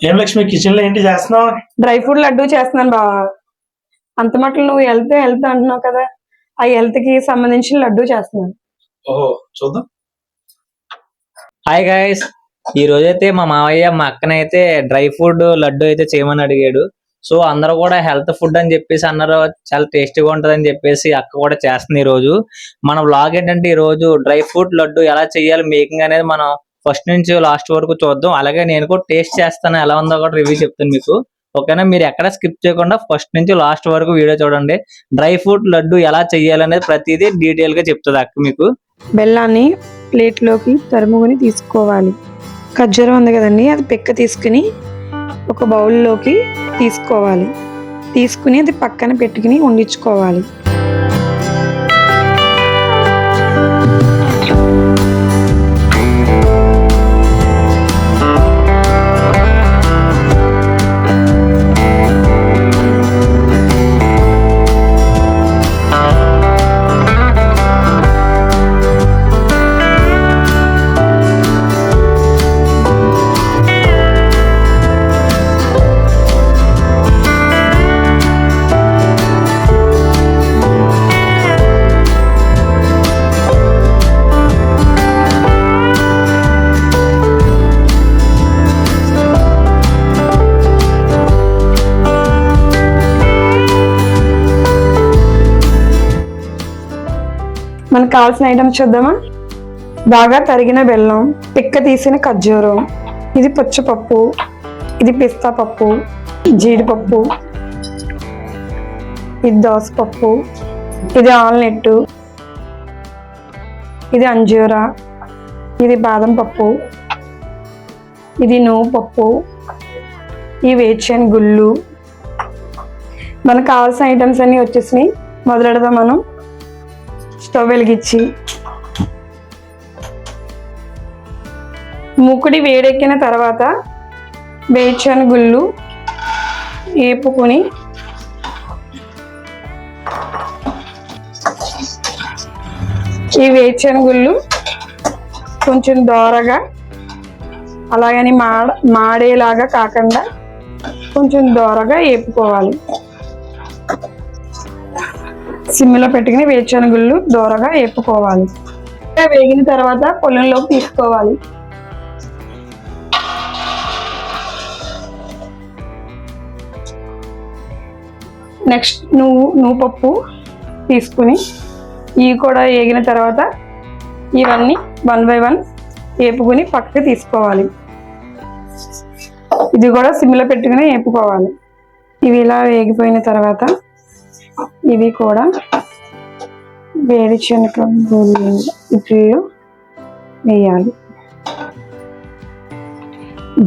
ఏం లక్ష్మి కిచెన్ లో ఏంటి చేస్తున్నావు? డ్రై ఫ్రూట్ లడ్డు చేస్తున్నాను బావా. అంత మట్లు నువ్వు హెల్త్ హెల్త్ అంటున్నావు కదా, ఆ హెల్త్ కి సంబంధించిన లడ్డు చేస్తున్నాను. ఓహో చూద్దాం. హాయ్ గాయస్, ఈ రోజైతే మా మావయ్య మా అక్కనైతే డ్రై ఫ్రూట్ లడ్డు అయితే చేయమని అడిగాడు. సో అందరూ కూడా హెల్త్ ఫుడ్ అని చెప్పేసి అన్నారు, చాలా టేస్టీగా ఉంటది అని చెప్పేసి అక్క కూడా చేస్తుంది. ఈ రోజు మన వ్లాగ్ ఏంటంటే ఈ రోజు డ్రై ఫ్రూట్ లడ్డు ఎలా చేయాలి మేకింగ్ అనేది మనం ఫస్ట్ నుంచి లాస్ట్ వరకు చూద్దాం. అలాగే నేను కూడా టేస్ట్ చేస్తాను, ఎలా ఉందో కూడా రివ్యూ చెప్తాను మీకు. ఓకేనా, మీరు ఎక్కడ స్కిప్ చేయకుండా ఫస్ట్ నుంచి లాస్ట్ వరకు వీడియో చూడండి. డ్రై ఫ్రూట్ లడ్డు ఎలా చేయాలనేది ప్రతిదీ డీటెయిల్ గా చెప్తుంది అక్క మీకు. బెల్లాన్ని ప్లేట్లోకి తరుముకొని తీసుకోవాలి. ఖర్జూరం ఉంది కదండి, అది పిక్క తీసుకుని ఒక బౌల్లోకి తీసుకోవాలి. తీసుకుని అది పక్కన పెట్టుకుని వండించుకోవాలి. మనకు కావాల్సిన ఐటమ్స్ చూద్దామా. బాగా తరిగిన బెల్లం, పిక్క తీసిన ఖర్జూరం, ఇది పుచ్చపప్పు, ఇది పిస్తా పప్పు, జీడిపప్పు, ఇది దోసపప్పు, ఇది ఆల్నెట్టు, ఇది అంజూరా, ఇది బాదం పప్పు, ఇది నువ్వు పప్పు, ఈ వేరుశనగ గుళ్ళు. మనకు కావాల్సిన ఐటమ్స్ అన్నీ వచ్చేసినాయి. మొదలెడదాం మనం. స్టవ్ వెలిగించి మూకుడి వేడెక్కిన తర్వాత వేరుశనగ గుళ్ళు వేపుకొని ఈ వేరుశనగ గుళ్ళు కొంచెం దోరగా, అలాగని మాడేలాగా కాకుండా కొంచెం దోరగా వేపుకోవాలి. సిమ్లో పెట్టుకుని వేరుశనగ గుళ్ళు దోరగా వేపుకోవాలి. వేగిన తర్వాత పొలంలోకి తీసుకోవాలి. నెక్స్ట్ నువ్వు పప్పు తీసుకుని ఇవి కూడా వేగిన తర్వాత ఇవన్నీ 1 by 1 వేపుకుని పక్కకి తీసుకోవాలి. ఇది కూడా సిమ్లో పెట్టుకుని వేపుకోవాలి. ఇవి ఇలా వేగిపోయిన తర్వాత ఇవి కూడా వేరుశనగ గుళ్ళు వేయాలి.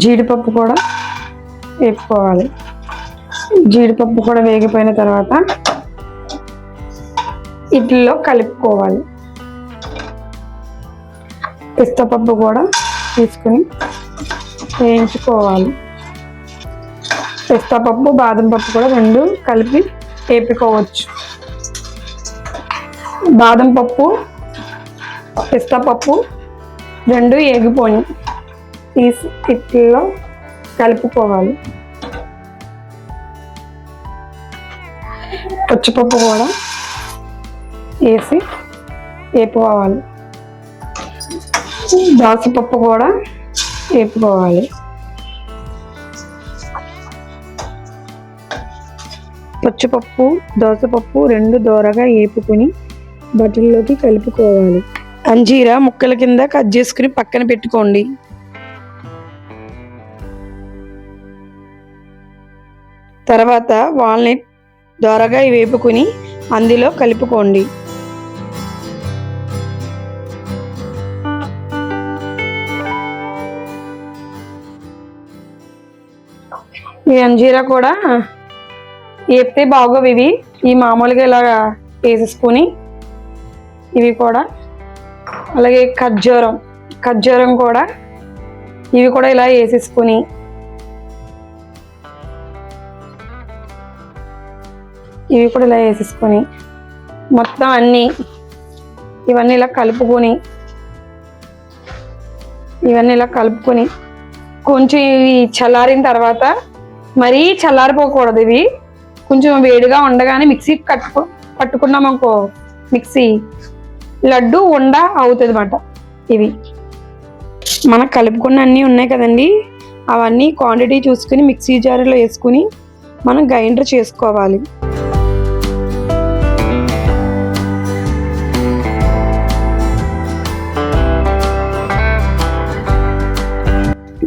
జీడిపప్పు కూడా వేపుకోవాలి. జీడిపప్పు కూడా వేగిపోయిన తర్వాత ఇడ్లీలో కలుపుకోవాలి. పిస్తపప్పు కూడా తీసుకుని వేయించుకోవాలి. పిస్తాపప్పు, బాదం పప్పు కూడా రెండు కలిపి వేపుకోవచ్చు. బాదం పప్పు, పిస్తా పప్పు రెండు వేగిపోయి తీసి ఇడ్లీలో కలుపుకోవాలి. పుచ్చపప్పు కూడా వేసి వేపుకోవాలి. దోసపప్పు కూడా వేపుకోవాలి. పుచ్చపప్పు, దోసపప్పు రెండు దోరగా వేపుకుని బట్టల్లోకి కలుపుకోవాలి. అంజీరా ముక్కల కింద కట్ చేసుకుని పక్కన పెట్టుకోండి. తర్వాత వాల్నట్ దోరగా వేపుకుని అందులో కలుపుకోండి. ఈ అంజీరా కూడా వేపితే బాగోవు. ఈ మామూలుగా ఇలాగా వేసేసుకొని ఇవి కూడా, అలాగే ఖర్జూరం కూడా ఇవి కూడా ఇలా వేసేసుకొని మొత్తం ఇవన్నీ ఇలా కలుపుకొని కొంచెం ఇవి చల్లారిన తర్వాత మరీ చల్లారిపోకూడదు. ఇవి కొంచెం వేడిగా ఉండగానే మిక్సీ పట్టుకున్నాం అనుకో, మిక్సీ లడ్డు ఉండ అవుతుంది అన్నమాట. ఇవి మనం కలుపుకున్న అన్నీ ఉన్నాయి కదండి, అవన్నీ క్వాంటిటీ చూసుకుని మిక్సీ జార్లో వేసుకుని మనం గ్రైండర్ చేసుకోవాలి.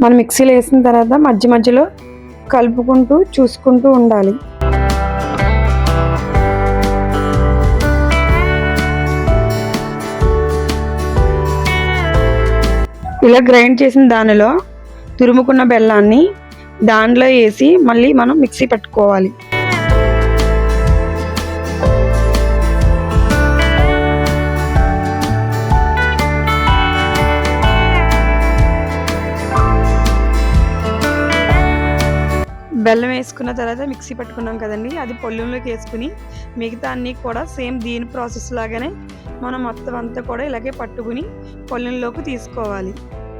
మనం మిక్సీలో వేసిన తర్వాత మధ్య మధ్యలో కలుపుకుంటూ చూసుకుంటూ ఉండాలి. ఇలా గ్రైండ్ చేసిన దానిలో తురుముకున్న బెల్లాన్ని దానిలో వేసి మళ్ళీ మనం మిక్సీ పెట్టుకోవాలి. బెల్లం వేసుకున్న తర్వాత మిక్సీ పట్టుకున్నాం కదండి, అది పొల్లంలోకి వేసుకుని మిగతా అన్నీ కూడా సేమ్ దీని ప్రాసెస్ లాగానే మనం మొత్తం అంతా కూడా ఇలాగే పట్టుకుని పొల్లంలోకి తీసుకోవాలి.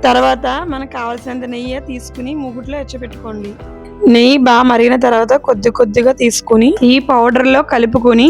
తర్వాత మనకు కావాల్సినంత నెయ్యి తీసుకుని మూగుట్లో ఎచ్చపెట్టుకోండి. నెయ్యి బాగా మరిగిన తర్వాత కొద్ది కొద్దిగా తీసుకుని ఈ పౌడర్లో కలుపుకొని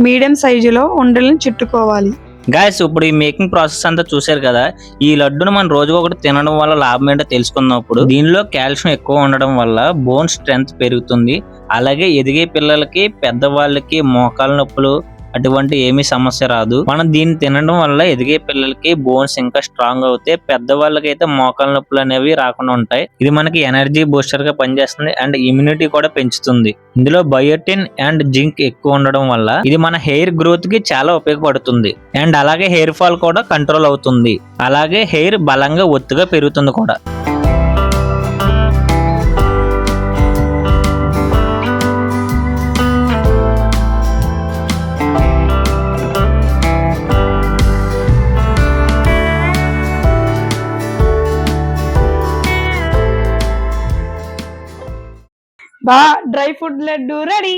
మీడియం సైజులో ఉండలను చుట్టుకోవాలి. గాయస్, ఇప్పుడు ఈ మేకింగ్ ప్రాసెస్ అంతా చూసారు కదా. ఈ లడ్డును మనం రోజుకు ఒకటి తినడం వల్ల లాభం ఏంటో తెలుసుకున్నప్పుడు, దీనిలో కాల్షియం ఎక్కువ ఉండడం వల్ల బోన్ స్ట్రెంగ్త్ పెరుగుతుంది. అలాగే ఎదిగే పిల్లలకి, పెద్దవాళ్ళకి మోకాల నొప్పులు అటువంటి ఏమీ సమస్య రాదు. మనం దీన్ని తినడం వల్ల ఎదిగే పిల్లలకి బోన్స్ ఇంకా స్ట్రాంగ్ అవుతాయి, పెద్దవాళ్ళకి అయితే మోకాల నొప్పులు అనేవి రాకుండా ఉంటాయి. ఇది మనకి ఎనర్జీ బూస్టర్ గా పనిచేస్తుంది అండ్ ఇమ్యూనిటీ కూడా పెంచుతుంది. ఇందులో బయోటిన్ అండ్ జింక్ ఎక్కువ ఉండడం వల్ల ఇది మన హెయిర్ గ్రోత్ కి చాలా ఉపయోగపడుతుంది. అండ్ అలాగే హెయిర్ ఫాల్ కూడా కంట్రోల్ అవుతుంది. అలాగే హెయిర్ బలంగా ఒత్తుగా పెరుగుతుంది కూడా. Dry fruit laddu ready.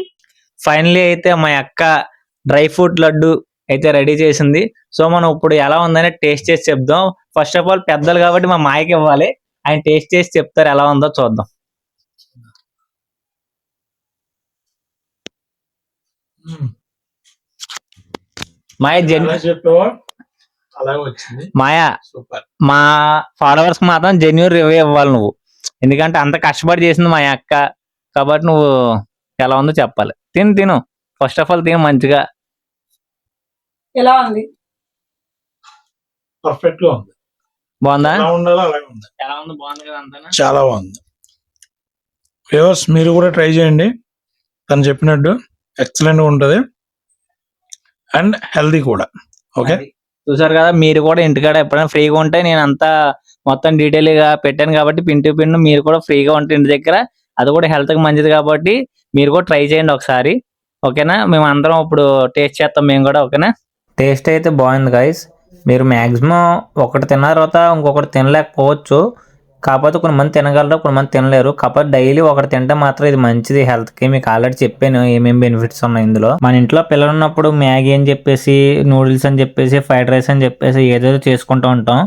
Finally అయితే మా అక్క డ్రై ఫ్రూట్ లడ్డు అయితే రెడీ చేసింది. సో మనం ఇప్పుడు ఎలా ఉందని టేస్ట్ చేసి చెప్దాం. ఫస్ట్ ఆఫ్ ఆల్ పెద్దలు కాబట్టి మా మాయకి ఇవ్వాలి, ఆయన టేస్ట్ చేసి చెప్తారు ఎలా ఉందో చూద్దాం. మాయ అలాగే వచ్చింది. మాయా, సూపర్. మా ఫాలోవర్స్ మాత్రం జెన్యూన్ రివ్యూ ఇవ్వాలి నువ్వు, ఎందుకంటే అంత కష్టపడి చేసింది మా అక్క కాబట్టి నువ్వు ఎలా ఉందో చెప్పాలి. తిను ఫస్ట్ ఆఫ్ ఆల్ తిను మంచిగా. ఎలా ఉంది? పర్ఫెక్ట్ గా ఉంది. బాగుందా? ఎలా ఉండాలో అలాగే ఉంది. ఎలా ఉంది? బాగుంది కదా అంతా? చాలా బాగుంది. వ్యూవర్స్ మీరు కూడా ట్రై చేయండి, తను చెప్పినట్టు ఎక్సలెంట్ గా ఉంటది అండ్ హెల్దీ కూడా. ఓకే, చూసారు కదా, మీరు కూడా ఇంటికాడ ఎప్పుడైనా ఫ్రీగా ఉంటే నేను అంతా మొత్తం డీటెయిల్ గా పెట్టాను కాబట్టి పిన్ టు పిన్ మీరు కూడా ఫ్రీగా ఉంటే ఇంటి దగ్గర, అది కూడా హెల్త్ కి మంచిది కాబట్టి మీరు కూడా ట్రై చేయండి ఒకసారి. ఓకేనా, మేము అందరం ఇప్పుడు టేస్ట్ చేస్తాం మేము కూడా. ఓకేనా, టేస్ట్ అయితే బాగుంది గైస్. మీరు మ్యాక్సిమం ఒకటి తిన్న తర్వాత ఇంకొకటి తినలేకపోవచ్చు, కాకపోతే కొంతమంది తినగలరు, కొంతమంది తినలేరు. కాకపోతే డైలీ ఒకటి తింటే మాత్రం ఇది మంచిది హెల్త్ కి. మీకు ఆల్రెడీ చెప్పాను ఏమేమి బెనిఫిట్స్ ఉన్నాయి ఇందులో. మన ఇంట్లో పిల్లలు ఉన్నప్పుడు మ్యాగీ అని చెప్పేసి, నూడిల్స్ అని చెప్పేసి, ఫ్రైడ్ రైస్ అని చెప్పేసి ఏదేదో చేసుకుంటూ ఉంటాం.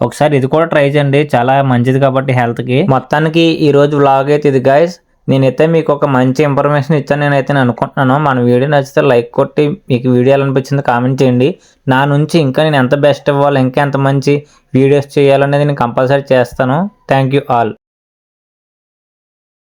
ఒకసారి ఇది కూడా ట్రై చేయండి, చాలా మంచిది కాబట్టి హెల్త్ కి. మొత్తానికి ఈ రోజు వ్లాగ్ అయితే ఇది గైస్. నేనైతే మీకు ఒక మంచి ఇన్ఫర్మేషన్ ఇచ్చాను నేనైతే అనుకుంటున్నాను. మన వీడియో నచ్చితే లైక్ కొట్టి మీకు వీడియో ఎలా అనిపించిందో కామెంట్ చేయండి. నా నుంచి ఇంకా నేను ఎంత బెస్ట్ ఇవ్వాలి, ఇంకా ఎంత మంచి వీడియోస్ చేయాలనేది నేను కంపల్సరీ చేస్తాను. Thank you all.